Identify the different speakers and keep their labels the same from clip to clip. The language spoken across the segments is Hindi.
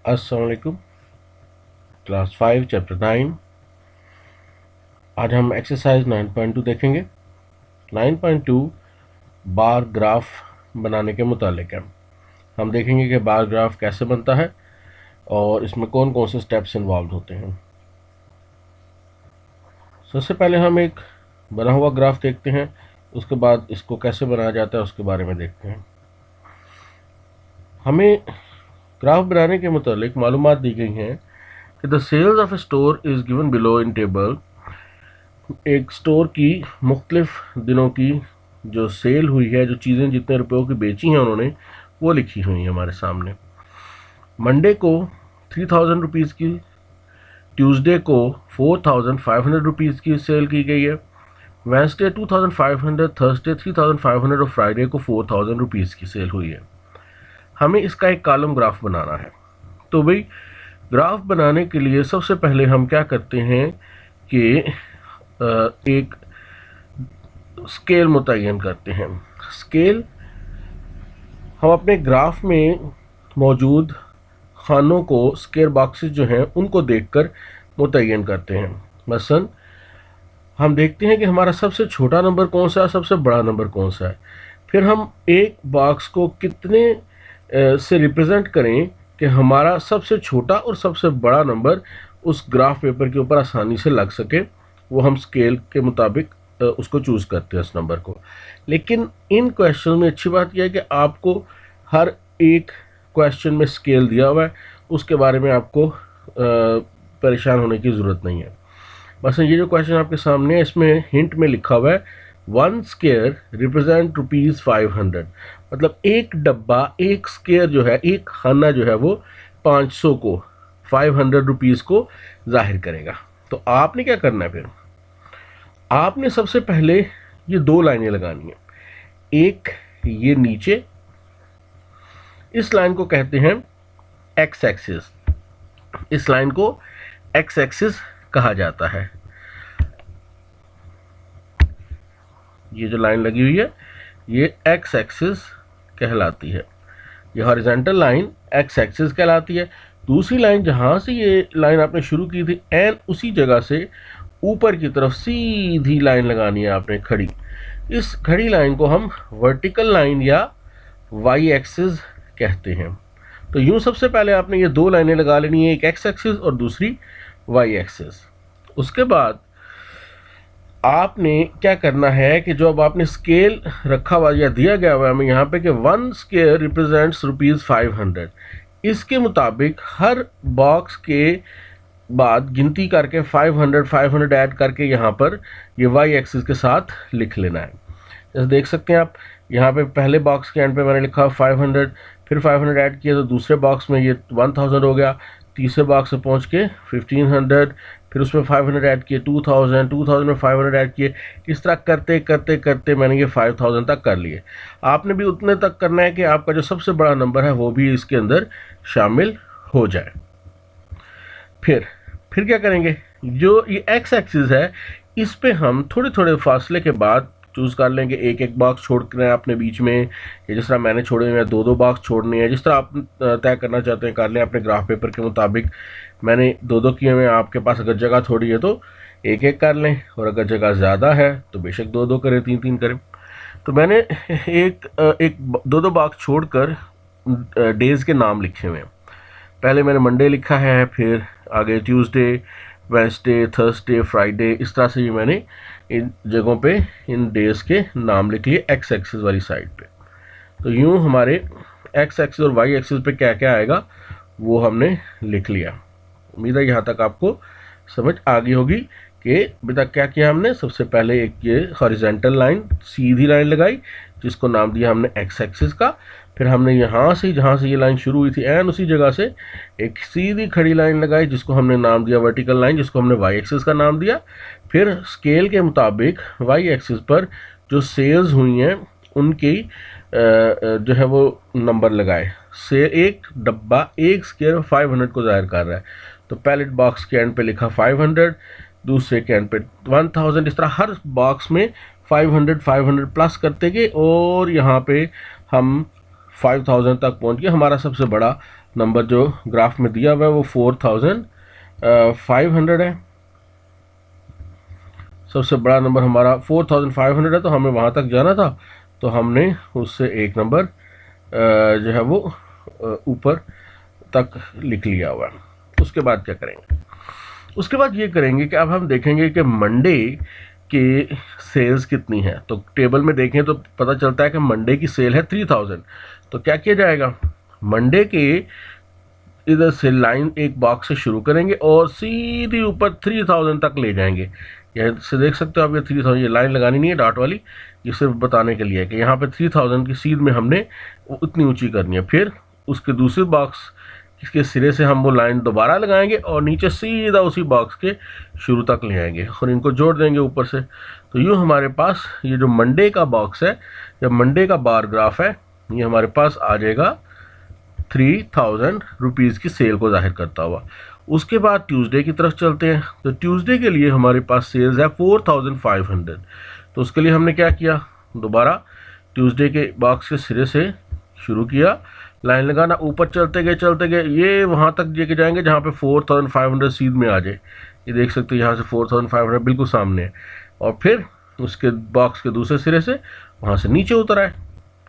Speaker 1: अस्सलाम वालेकुम। Class 5 chapter 9। आज हम एक्सरसाइज 9.2 देखेंगे। 9.2 बार ग्राफ बनाने के मुतालिक है। हम देखेंगे कि बार ग्राफ कैसे बनता है और इसमें कौन कौन से स्टेप्स इन्वॉल्व होते हैं। सबसे पहले हम एक बना हुआ ग्राफ देखते हैं, उसके बाद इसको कैसे बनाया जाता है उसके बारे में देखते हैं। हमें ग्राफ बनाने के मुतालिक मालूमात दी गई हैं कि the sales of a store is given below in table. एक स्टोर की मुख्तलिफ दिनों की जो सेल हुई है, जो चीज़ें जितने रुपयों की बेची हैं उन्होंने, वो लिखी हुई हैं हमारे सामने। मंडे को 3000 रुपीज़ की, ट्यूसडे को 4500 रुपीज़ की सेल की गई है, वेंसडे 2500, थर्सडे 3500 और फ्राइडे को 4000 रुपीज़ की सेल हुई है। हमें इसका एक कॉलम ग्राफ बनाना है। तो भाई ग्राफ बनाने के लिए सबसे पहले हम क्या करते हैं कि एक स्केल मुतय्यन करते हैं। स्केल हम अपने ग्राफ में मौजूद खानों को, स्क्वायर बॉक्सेस जो हैं उनको देखकर मुतय्यन करते हैं। मसलन हम देखते हैं कि हमारा सबसे छोटा नंबर कौन सा है, सबसे बड़ा नंबर कौन सा है। फिर हम एक बॉक्स को कितने से रिप्रेजेंट करें कि हमारा सबसे छोटा और सबसे बड़ा नंबर उस ग्राफ पेपर के ऊपर आसानी से लग सके, वो हम स्केल के मुताबिक उसको चूज़ करते हैं उस नंबर को। लेकिन इन क्वेश्चन में अच्छी बात यह है कि आपको हर एक क्वेश्चन में स्केल दिया हुआ है, उसके बारे में आपको परेशान होने की ज़रूरत नहीं है। बस ये जो क्वेश्चन आपके सामने है, इसमें हिंट में लिखा हुआ है 1 स्क्वायर रिप्रेजेंट ₹500। मतलब एक डब्बा, एक स्क्वायर जो है, एक खाना जो है वो 500 को, 500 रुपीज़ को जाहिर करेगा। तो आपने क्या करना है, फिर आपने सबसे पहले ये दो लाइनें लगानी है। एक ये नीचे, इस लाइन को कहते हैं एक्स एक्सिस। इस लाइन को एक्स एक्सिस कहा जाता है। ये जो लाइन लगी हुई है ये एक्स एक्सिस कहलाती है। ये हॉरिजॉन्टल लाइन एक्स एक्सिस कहलाती है। दूसरी लाइन, जहाँ से ये लाइन आपने शुरू की थी, एन उसी जगह से ऊपर की तरफ सीधी लाइन लगानी है आपने, खड़ी। इस खड़ी लाइन को हम वर्टिकल लाइन या वाई एक्सिस कहते हैं। तो यूँ सबसे पहले आपने ये दो लाइनें लगा लेनी है, एक एक्स एक्सिस और दूसरी वाई एक्सिस। उसके बाद आपने क्या करना है कि जो अब आपने स्केल रखा हुआ या दिया गया हुआ है हमें यहाँ पे कि 1 स्क्वायर रिप्रेजेंट्स ₹500, इसके मुताबिक हर बॉक्स के बाद गिनती करके 500 ऐड करके यहाँ पर ये वाई एक्सिस के साथ लिख लेना है। जैसे देख सकते हैं आप, यहाँ पे पहले बॉक्स के एंड पे मैंने लिखा 500, फिर 500 ऐड किया तो दूसरे बॉक्स में ये 1000 हो गया, तीसरे बॉक्स से पहुँच के 1500, फिर उसमें 500 ऐड किए, 2000 में 500 ऐड किए। इस तरह करते करते करते मैंने ये 5000 तक कर लिए। आपने भी उतने तक करना है कि आपका जो सबसे बड़ा नंबर है वो भी इसके अंदर शामिल हो जाए। फिर क्या करेंगे, जो ये एक्स एक्सिस है इस पे हम थोड़े थोड़े फासले के बाद चूज़ कर लेंगे। एक एक बॉक्स छोड़ना है अपने बीच में, या जिस तरह मैंने छोड़े हैं दो बॉक्स छोड़ने हैं, जिस तरह आप तय करना चाहते हैं कर लें अपने ग्राफ पेपर के मुताबिक। मैंने दो किए हुए हैं, आपके पास अगर जगह थोड़ी है तो एक एक कर लें, और अगर जगह ज़्यादा है तो बेशक दो करें, तीन करें। तो मैंने एक दो बॉक्स छोड़कर डेज़ के नाम लिखे हुए हैं। पहले मैंने मंडे लिखा है, फिर आगे ट्यूसडे, वेंसडे, थर्सडे, फ्राइडे, इस तरह से भी मैंने इन जगहों पे इन डेज़ के नाम लिख लिए एक्स एक्सिस वाली साइड पे। तो यूँ हमारे एक्स एक्सिस और वाई एक्सिस पे क्या क्या आएगा वो हमने लिख लिया। उम्मीद है यहाँ तक आपको समझ आ गई होगी कि अभी तक क्या किया हमने। सबसे पहले एक ये हॉरिजॉन्टल लाइन, सीधी लाइन लगाई जिसको नाम दिया हमने एक्स एक्सिस का। फिर हमने यहाँ से, जहाँ से ये लाइन शुरू हुई थी एंड उसी जगह से एक सीधी खड़ी लाइन लगाई जिसको हमने नाम दिया वर्टिकल लाइन, जिसको हमने वाई एक्सिस का नाम दिया। फिर स्केल के मुताबिक वाई एक्सिस पर जो सेल्स हुई हैं उनकी जो है वो नंबर लगाए। से एक डब्बा, एक स्क्वायर 500 को जाहिर कर रहा है, तो पहले बॉक्स के एंड पे लिखा 500, दूसरे के एंड पे 1000। इस तरह हर बॉक्स में 500 प्लस करते गए और यहाँ पे हम 5000 तक पहुंच गया। हमारा सबसे बड़ा नंबर जो ग्राफ में दिया हुआ है वो 4500 है। सबसे बड़ा नंबर हमारा 4500 है, तो हमें वहाँ तक जाना था, तो हमने उससे एक नंबर जो है वो ऊपर तक लिख लिया हुआ है। उसके बाद क्या करेंगे? उसके बाद ये करेंगे कि अब हम देखेंगे कि मंडे के सेल्स कितनी है। तो टेबल में देखें तो पता चलता है कि मंडे की सेल है 3000। तो क्या किया जाएगा? मंडे के इधर से लाइन एक बॉक्स से शुरू करेंगे और सीधी ऊपर 3000 तक ले जाएंगे। यहाँ से देख सकते हो आप, ये 3000, ये लाइन लगानी नहीं है डॉट वाली, ये सिर्फ बताने के लिए है कि यहाँ पे 3000 की सीध में हमने उतनी ऊंची करनी है। फिर उसके दूसरे बॉक्स इसके सिरे से हम वो लाइन दोबारा लगाएंगे और नीचे सीधा उसी बॉक्स के शुरू तक ले आएंगे और इनको जोड़ देंगे ऊपर से। तो यूँ हमारे पास ये जो मंडे का बॉक्स है या मंडे का बार ग्राफ है, ये हमारे पास आ जाएगा 3000 रुपीज़ की सेल को जाहिर करता हुआ। उसके बाद ट्यूसडे की तरफ चलते हैं। तो ट्यूसडे के लिए हमारे पास सेल्स है 4500। तो उसके लिए हमने क्या किया? दोबारा ट्यूसडे के बॉक्स के सिरे से शुरू किया, लाइन लगाना, ऊपर चलते गए, ये वहाँ तक लेके जाएंगे जहाँ पे 4500 सीध में आ जाए। ये देख सकते हो यहाँ से 4500 बिल्कुल सामने है। और फिर उसके बॉक्स के दूसरे सिरे से वहाँ से नीचे उतर आए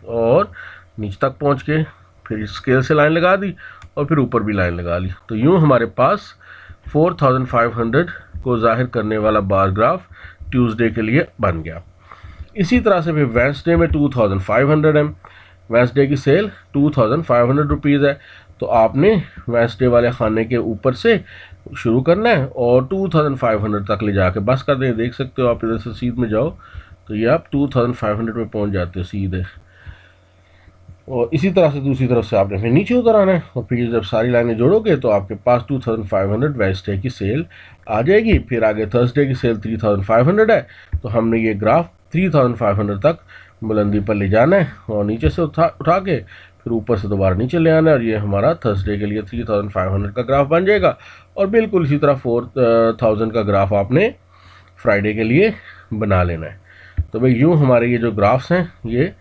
Speaker 1: और नीचे तक पहुँच के फिर स्केल से लाइन लगा दी और फिर ऊपर भी लाइन लगा ली। तो यूँ हमारे पास 4500 को जाहिर करने वाला बार ग्राफ ट्यूसडे के लिए बन गया। इसी तरह से फिर वेंसडे में 2500 है। वेंसडे की सेल 2500 रुपीज़ है। तो आपने वेंसडे वाले खाने के ऊपर से शुरू करना है और 2500 तक ले जाके बस कर दें। देख सकते हो आप, इधर से सीध में जाओ तो ये आप 2500 में पहुंच जाते हो सीधे। और इसी तरह से दूसरी तरफ से आपने फिर नीचे उतर आना है और फिर जब सारी लाइनें जोड़ोगे तो आपके पास 2500 वेंसडे की सेल आ जाएगी। फिर आगे थर्सडे की सेल 3500 है। तो हमने ये ग्राफ 3500 तक बुलंदी पर ले जाना है और नीचे से उठा के फिर ऊपर से दोबारा नीचे ले आना है और ये हमारा थर्सडे के लिए 3500 का ग्राफ बन जाएगा। और बिल्कुल इसी तरह 4000 का ग्राफ आपने फ्राइडे के लिए बना लेना है। तो भाई यूँ हमारे ये जो ग्राफ्स हैं ये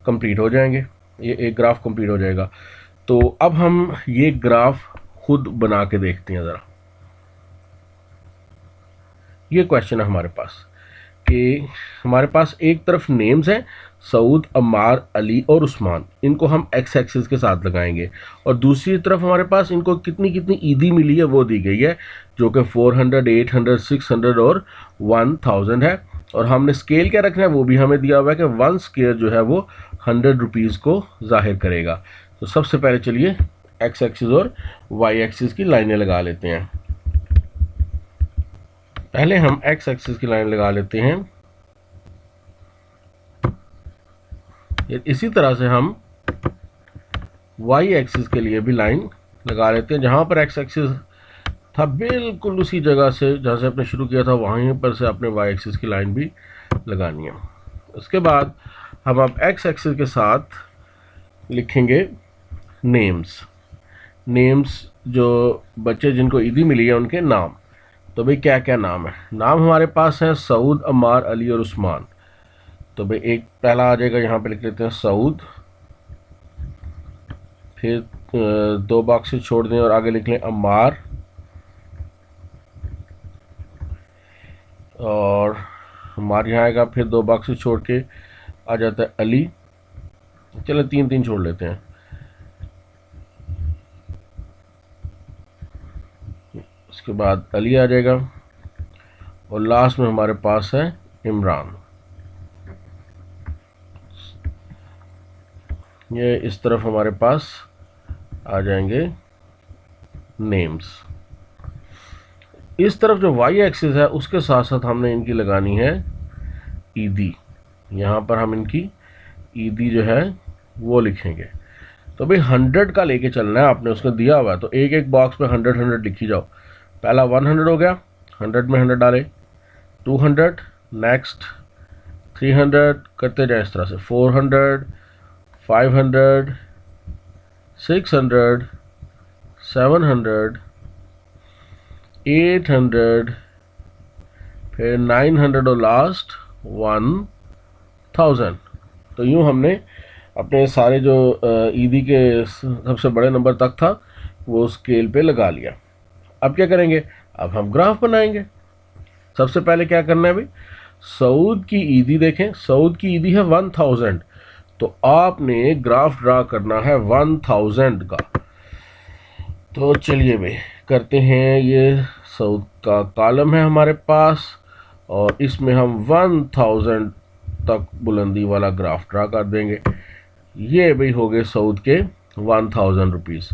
Speaker 1: कंप्लीट हो जाएंगे, ये एक ग्राफ कंप्लीट हो जाएगा। तो अब हम ये ग्राफ खुद बना के देखते हैं ज़रा। ये क्वेश्चन है हमारे पास कि हमारे पास एक तरफ नेम्स हैं सऊद, अम्मार, अली और उस्मान, इनको हम एक्स एक्सिस के साथ लगाएंगे और दूसरी तरफ हमारे पास इनको कितनी कितनी ईदी मिली है वो दी गई है, जो कि 400, 800, 600 और 1000 है। और हमने स्केल क्या रखना है वो भी हमें दिया हुआ है कि 1 स्क्वायर जो है वो 100 रुपीज़ को जाहिर करेगा। तो सबसे पहले चलिए एक्स एक्सिस और वाई एक्सिस की लाइनें लगा लेते हैं। पहले हम एक्स एक्सिस की लाइन लगा लेते हैं। इसी तरह से हम वाई एक्सिस के लिए भी लाइन लगा लेते हैं। जहाँ पर एक्स एक्सिस था बिल्कुल उसी जगह से जहाँ से आपने शुरू किया था वहीं पर से आपने वाई एक्सिस की लाइन भी लगानी है। उसके बाद हम अब एक्स एक्सिस के साथ लिखेंगे नेम्स। नेम्स जो बच्चे जिनको ईदी मिली है उनके नाम। तो भाई क्या क्या नाम है? नाम हमारे पास हैं सऊद, अम्मार, अली और उस्मान। तो भाई एक पहला आ जाएगा, यहाँ पे लिख लेते हैं सऊद, फिर 2 बॉक्सेस छोड़ दें और आगे लिख लें अम्मार, और हमारे यहाँ आएगा फिर 2 बॉक्सेस छोड़ के आ जाता है अली। चलो 3 छोड़ लेते हैं। उसके बाद अली आ जाएगा और लास्ट में हमारे पास है इमरान। ये इस तरफ हमारे पास आ जाएंगे नेम्स। इस तरफ जो वाई एक्सिस है उसके साथ साथ हमने इनकी लगानी है ईदी। यहाँ पर हम इनकी ईदी जो है वो लिखेंगे। तो भाई 100 का लेके चलना है आपने, उसको दिया हुआ है तो एक एक बॉक्स में 100 लिखी जाओ। पहला 100 हो गया, 100 में 100 डाले, 200, नेक्स्ट 300 करते जाए इस तरह से, 400, 500, 600, 700, 800, फिर 900 और लास्ट 1000। तो यूँ हमने अपने सारे जो ईदी के सबसे बड़े नंबर तक था वो स्केल पे लगा लिया। अब क्या करेंगे, अब हम ग्राफ बनाएंगे। सबसे पहले क्या करना है भाई, सऊद की ईदी देखें, सऊद की ईदी है 1000, तो आपने ग्राफ ड्रा करना है 1000 का। तो चलिए भाई करते हैं, ये सऊद का कॉलम है हमारे पास और इसमें हम 1000 तक बुलंदी वाला ग्राफ ड्रा कर देंगे। ये भाई हो गए सऊद के 1000 रुपीज़।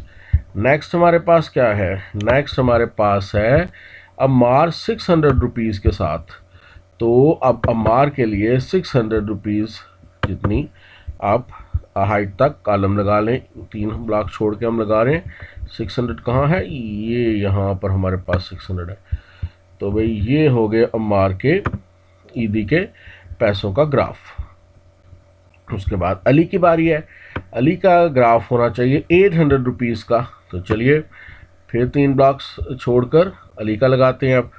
Speaker 1: नेक्स्ट हमारे पास क्या है, नेक्स्ट हमारे पास है अम्मार 600 रुपीज़ के साथ। तो अब अम्मार के लिए 600 रुपीज़ जितनी आप हाइट तक कॉलम लगा लें, 3 ब्लॉक छोड़ के हम लगा रहे हैं। 600 कहाँ है, ये यहाँ पर हमारे पास 600 है। तो भाई ये हो गए अम्मार के ईदी के पैसों का ग्राफ। उसके बाद अली की बारी है, अली का ग्राफ होना चाहिए 800 रुपीज़ का। तो चलिए फिर 3 ब्लॉक्स छोड़कर अली का लगाते हैं। अब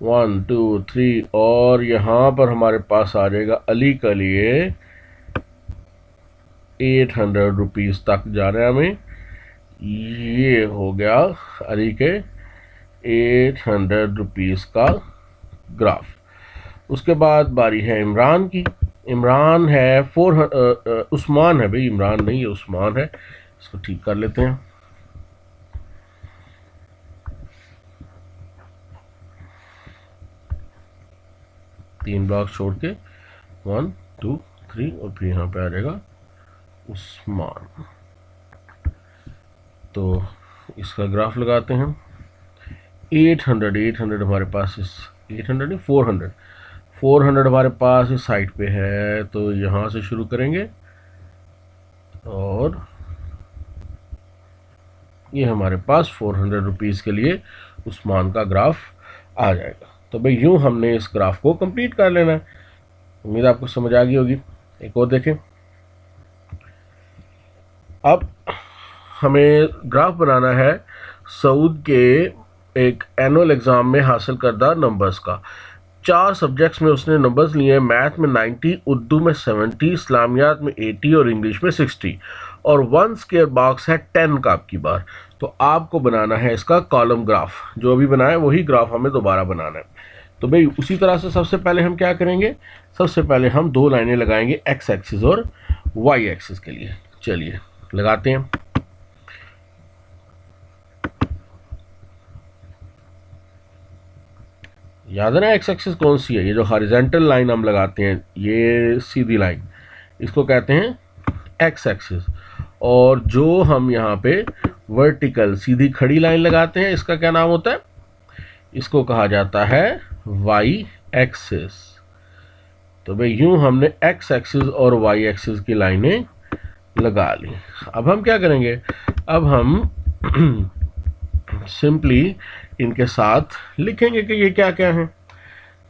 Speaker 1: 1 2 3 और यहाँ पर हमारे पास आ जाएगा अली के लिए 800 रुपीज़ तक जा रहे हैं हमें। ये हो गया अली के 800 रुपीज़ का ग्राफ। उसके बाद बारी है इमरान की। इमरान है उस्मान है भाई, इमरान नहीं है उस्मान है, इसको ठीक कर लेते हैं। तीन ब्लॉक छोड़ के 1 2 3 और फिर यहाँ पे आ जाएगा उस्मान। तो इसका ग्राफ लगाते हैं। 800 हमारे पास इस 800 नहीं 400 हमारे पास इस साइड पे है। तो यहाँ से शुरू करेंगे और ये हमारे पास 400 रुपीज़ के लिए उस्मान का ग्राफ आ जाएगा। तो भाई यूँ हमने इस ग्राफ को कंप्लीट कर लेना है। उम्मीद आपको समझ आ गई होगी। एक और देखें, अब हमें ग्राफ बनाना है सऊद के एक एनुअल एग्ज़ाम में हासिल करदा नंबर्स का। 4 सब्जेक्ट्स में उसने नंबर्स लिए हैं, मैथ में 90, उर्दू में 70, इस्लामियात में 80 और इंग्लिश में 60। और 1 स्क्वायर बॉक्स है 10 का आपकी बार। तो आपको बनाना है इसका कॉलम ग्राफ, जो अभी बनाया वही ग्राफ हमें दोबारा बनाना है। तो भाई उसी तरह से सबसे पहले हम क्या करेंगे, सबसे पहले हम 2 लाइनें लगाएंगे एक्स एक्सिस और वाई एक्सिस के लिए। चलिए लगाते हैं। याद है ना एक्स एक्सिस कौन सी है, ये जो हॉरिजॉन्टल लाइन हम लगाते हैं, ये सीधी लाइन, इसको कहते हैं एक्स एक्सिस। और जो हम यहाँ पे वर्टिकल सीधी खड़ी लाइन लगाते हैं, इसका क्या नाम होता है, इसको कहा जाता है वाई एक्सिस। तो भाई यूं हमने एक्स एक्सिस और वाई एक्सिस की लाइनें लगा ली। अब हम क्या करेंगे, अब हम सिंपली इनके साथ लिखेंगे कि ये क्या क्या है।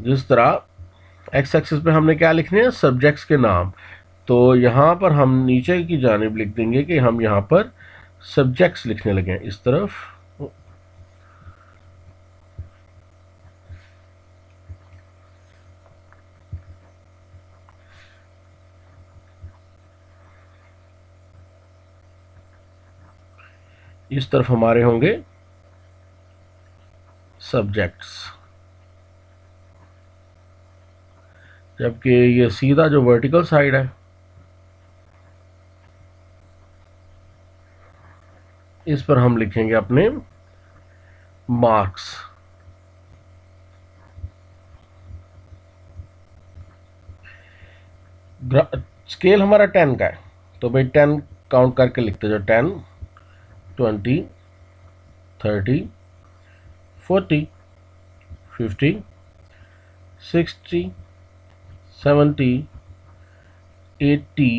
Speaker 1: जिस तरह एक्स एक्सिस पे हमने क्या लिखने हैं, सब्जेक्ट्स के नाम। तो यहाँ पर हम नीचे की जानिब लिख देंगे कि हम यहाँ पर सब्जेक्ट्स लिखने लगे हैं इस तरफ। इस तरफ हमारे होंगे सब्जेक्ट्स, जबकि ये सीधा जो वर्टिकल साइड है इस पर हम लिखेंगे अपने मार्क्स। स्केल हमारा 10 का है, तो भाई 10 काउंट करके लिखते जाओ। 10 20 30 40 50 60 70 80,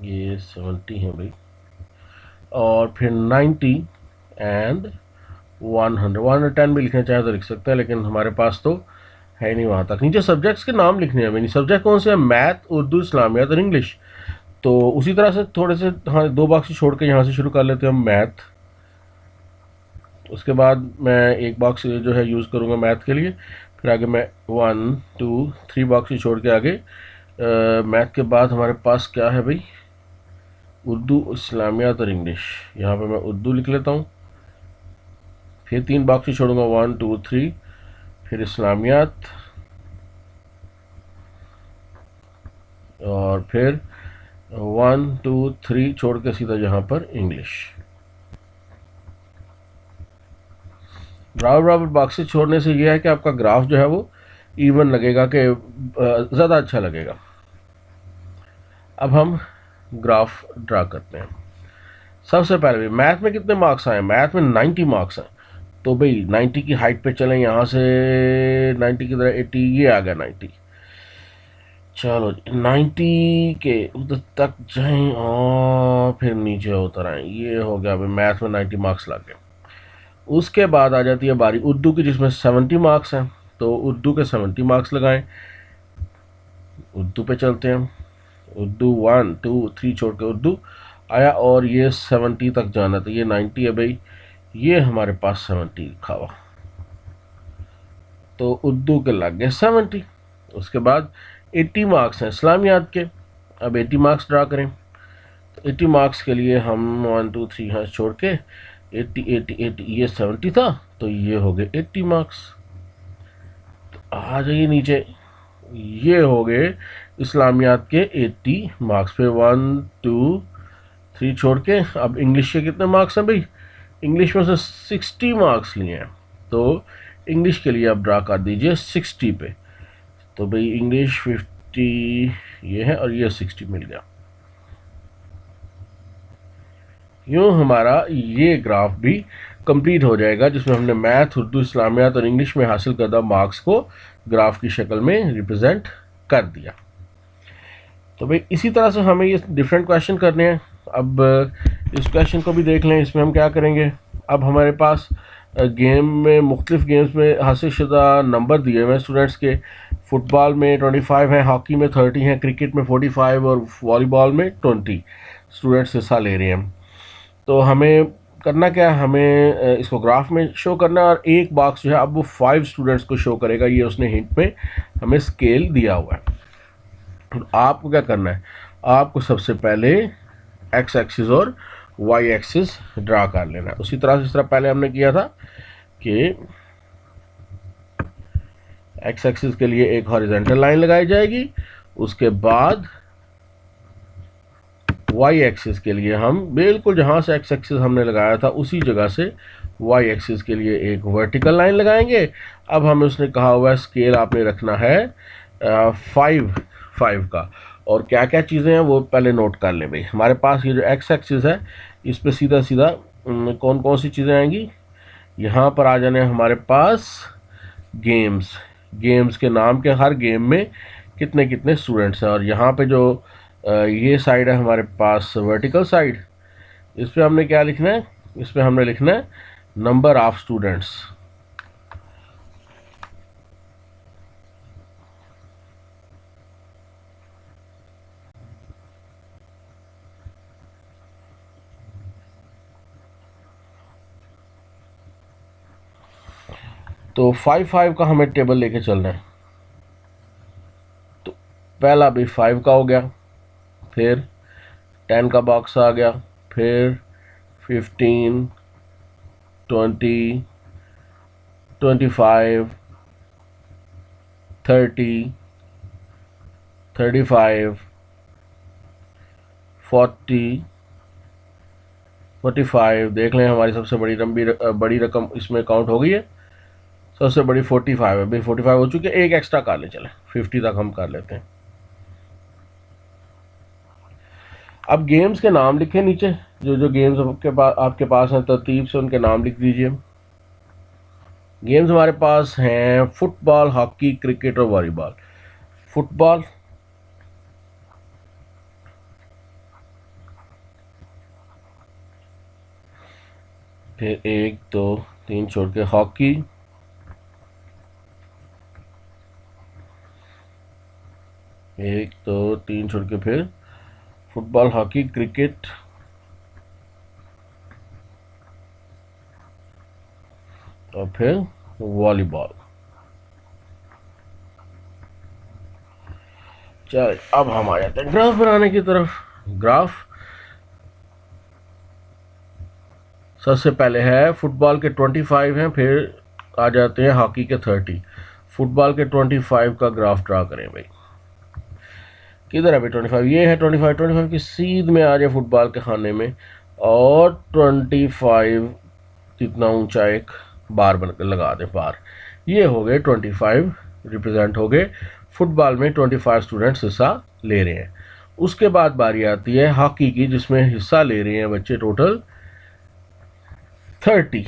Speaker 1: ये 70 है भाई, और फिर 90 एंड 100। 110 भी लिखना चाहे तो लिख सकते हैं, लेकिन हमारे पास तो है नहीं वहाँ तक। नीचे सब्जेक्ट्स के नाम लिखने हैं मैंने। सब्जेक्ट कौन से हैं, मैथ, उर्दू, इस्लामियात और इंग्लिश। तो उसी तरह से थोड़े से हाँ 2 बॉक्स छोड़ के यहाँ से शुरू कर लेते हैं हम मैथ। उसके बाद मैं 1 बॉक्स जो है यूज़ करूँगा मैथ के लिए, फिर आगे मैं 1 2 3 बॉक्स ही छोड़ के आगे मैथ के बाद हमारे पास क्या है भाई, उर्दू, इस्लामियात और इंग्लिश। यहाँ पे मैं उर्दू लिख लेता हूँ, फिर 3 बॉक्स ही छोड़ूंगा 1 2 3, फिर इस्लामियात और फिर 1 2 3 छोड़ के सीधा यहाँ पर इंग्लिश। बराबर बराबर बॉक्सेस छोड़ने से यह है कि आपका ग्राफ जो है वो इवन लगेगा, कि ज़्यादा अच्छा लगेगा। अब हम ग्राफ ड्रा करते हैं। सबसे पहले मैथ में कितने मार्क्स आए? मैथ में 90 मार्क्स हैं, तो भाई 90 की हाइट पे चलें, यहाँ से 90 की तरह 80, ये आ गया 90। चलो 90 के उधर तक जाएं और फिर नीचे उतर आए, ये हो गया भाई मैथ में 90 मार्क्स लग गए। उसके बाद आ जाती है बारी उर्दू की, जिसमें 70 मार्क्स हैं, तो उर्दू के 70 मार्क्स लगाएं। उर्दू पे चलते हैं, उर्दू 1 2 3 छोड़ के उर्दू आया और ये 70 तक जाना, तो ये 90 है भाई, ये हमारे पास 70 लिखा हुआ, तो उर्दू के लग गए 70। उसके बाद 80 मार्क्स हैं इस्लामियात के। अब 80 मार्क्स ड्रा करें, तो 80 मार्क्स के लिए हम 1 2 3 यहाँ छोड़ के 80 80 80, ये 70 था, तो ये हो गए 80 मार्क्स। तो आ जाइए नीचे, ये हो गए इस्लामियात के 80 मार्क्स पे 1 2 3 छोड़ के। अब इंग्लिश के कितने मार्क्स हैं भाई? इंग्लिश में से 60 मार्क्स लिए हैं, तो इंग्लिश के लिए आप ड्रा कर दीजिए 60 पे। तो भाई इंग्लिश 50 ये है और ये 60 मिल गया। यूँ हमारा ये ग्राफ भी कंप्लीट हो जाएगा, जिसमें हमने मैथ, उर्दू, इस्लामियात और इंग्लिश में हासिल करदा मार्क्स को ग्राफ की शक्ल में रिप्रेजेंट कर दिया। तो भाई इसी तरह से हमें ये डिफरेंट क्वेश्चन करने हैं। अब इस क्वेश्चन को भी देख लें। इसमें हम क्या करेंगे, अब हमारे पास गेम में मुख्तलिफ गेम्स में हासिल शुदा नंबर दिए हुए हैं स्टूडेंट्स के। फुटबॉल में 25 हैं, हॉकी में 30 हैं, क्रिकेट में 45 और वॉलीबॉल में 20 स्टूडेंट्स हिस्सा ले रहे हैं। तो हमें करना क्या है, हमें इसको ग्राफ में शो करना है, और एक बॉक्स जो है अब वो 5 स्टूडेंट्स को शो करेगा, ये उसने हिंट में हमें स्केल दिया हुआ है। आपको क्या करना है, आपको सबसे पहले एक्स एक्सिस और वाई एक्सिस ड्रा कर लेना है, उसी तरह से जिस तरह पहले हमने किया था कि एक्स एक्सिस के लिए एक हॉरिजॉन्टल लाइन लगाई जाएगी, उसके बाद वाई एक्सिस के लिए हम बिल्कुल जहाँ से एक्स एक्सिस हमने लगाया था उसी जगह से वाई एक्सिस के लिए एक वर्टिकल लाइन लगाएंगे। अब हमें उसने कहा हुआ है स्केल आपने रखना है 5 का, और क्या क्या चीज़ें हैं वो पहले नोट कर लें भाई। हमारे पास ये जो एक्स एक्सिस है इस पर सीधा सीधा कौन कौन सी चीज़ें आएंगी, यहाँ पर आ जाने हमारे पास गेम्स के नाम के हर गेम में कितने कितने स्टूडेंट्स हैं, और यहाँ पे जो ये साइड है हमारे पास वर्टिकल साइड, इस पर हमने क्या लिखना है, इस पर हमने लिखना है नंबर ऑफ स्टूडेंट्स। तो 5 का हमें टेबल लेके चलना है। तो पहला भी 5 का हो गया, फिर 10 का बॉक्स आ गया, फिर 15 20 25 30 35 40 45। देख लें हमारी सबसे बड़ी रकम इसमें काउंट हो गई है, सबसे बड़ी 45 है भाई, 45 हो चुकी है, एक एक्स्ट्रा कर ले, चले 50 तक हम कर लेते हैं। अब गेम्स के नाम लिखे नीचे, जो जो गेम्स आपके पास हैं तरतीब से उनके नाम लिख दीजिए। गेम्स हमारे पास हैं फुटबॉल, हॉकी, क्रिकेट और वॉलीबॉल। फुटबॉल, फिर 1 2 3 छोड़ के हॉकी, एक दो तीन छोड़ के फिर फुटबॉल, हॉकी, क्रिकेट और फिर वॉलीबॉल। चल अब हम आ जाते हैं ग्राफ बनाने की तरफ। ग्राफ सबसे पहले है फुटबॉल के 25 हैं, फिर आ जाते हैं हॉकी के 30। फुटबॉल के 25 का ग्राफ ड्रा करें भाई। किधर है भाई 25? ये है 25 की सीध में आ जाए फुटबॉल के खाने में, और 25 कितना ऊंचा एक बार बनकर लगा दें बार। ये हो गए 25 रिप्रेजेंट हो गए। फुटबॉल में 25 स्टूडेंट्स हिस्सा ले रहे हैं। उसके बाद बारी आती है हॉकी की, जिसमें हिस्सा ले रहे हैं बच्चे टोटल 30।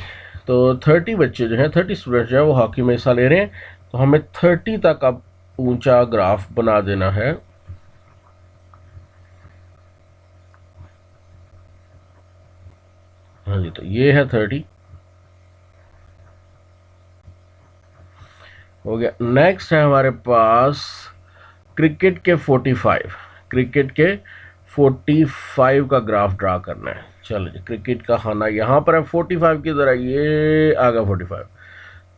Speaker 1: तो 30 बच्चे जो हैं, 30 स्टूडेंट्स जो हैं वो हॉकी में हिस्सा ले रहे हैं। तो हमें 30 तक अब ऊंचा ग्राफ बना देना है। हाँ जी, तो ये है 30 हो गया। नेक्स्ट है हमारे पास क्रिकेट के 45। क्रिकेट के 45 का ग्राफ ड्रा करना है। चलो जी, क्रिकेट का खाना यहाँ पर है 45 की तरह, ये आ गया 45।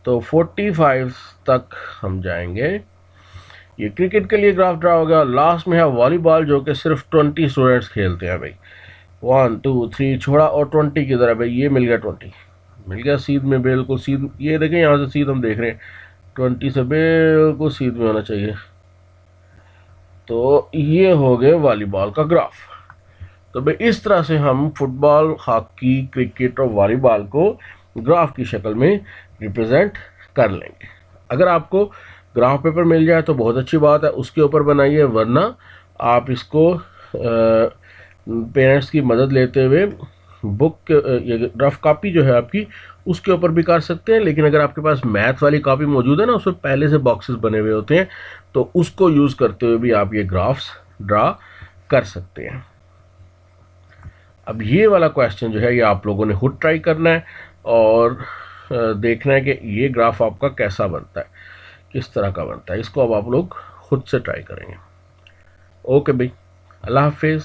Speaker 1: तो 45 तक हम जाएंगे। ये क्रिकेट के लिए ग्राफ ड्रा हो गया। लास्ट में है वॉलीबॉल, जो कि सिर्फ 20 स्टूडेंट्स खेलते हैं भाई। 1 2 3 छोड़ा, और 20 की तरह भाई ये मिल गया 20, मिल गया सीध में, बिल्कुल सीध। ये देखें यहाँ से सीध हम देख रहे हैं, 20 से बिल्कुल सीध में होना चाहिए। तो ये हो गए वॉलीबॉल का ग्राफ। तो भाई इस तरह से हम फुटबॉल, हॉकी, क्रिकेट और वॉलीबॉल को ग्राफ की शक्ल में रिप्रेजेंट कर लेंगे। अगर आपको ग्राफ पेपर मिल जाए तो बहुत अच्छी बात है, उसके ऊपर बनाइए, वरना आप इसको पेरेंट्स की मदद लेते हुए बुक, ये रफ कॉपी जो है आपकी, उसके ऊपर भी कर सकते हैं। लेकिन अगर आपके पास मैथ वाली कॉपी मौजूद है ना, उसमें पहले से बॉक्सेस बने हुए होते हैं, तो उसको यूज़ करते हुए भी आप ये ग्राफ्स ड्रा कर सकते हैं। अब ये वाला क्वेश्चन जो है ये आप लोगों ने खुद ट्राई करना है और देखना है कि ये ग्राफ आपका कैसा बनता है, किस तरह का बनता है। इसको अब आप लोग खुद से ट्राई करेंगे। ओके भाई, अल्लाह हाफिज़।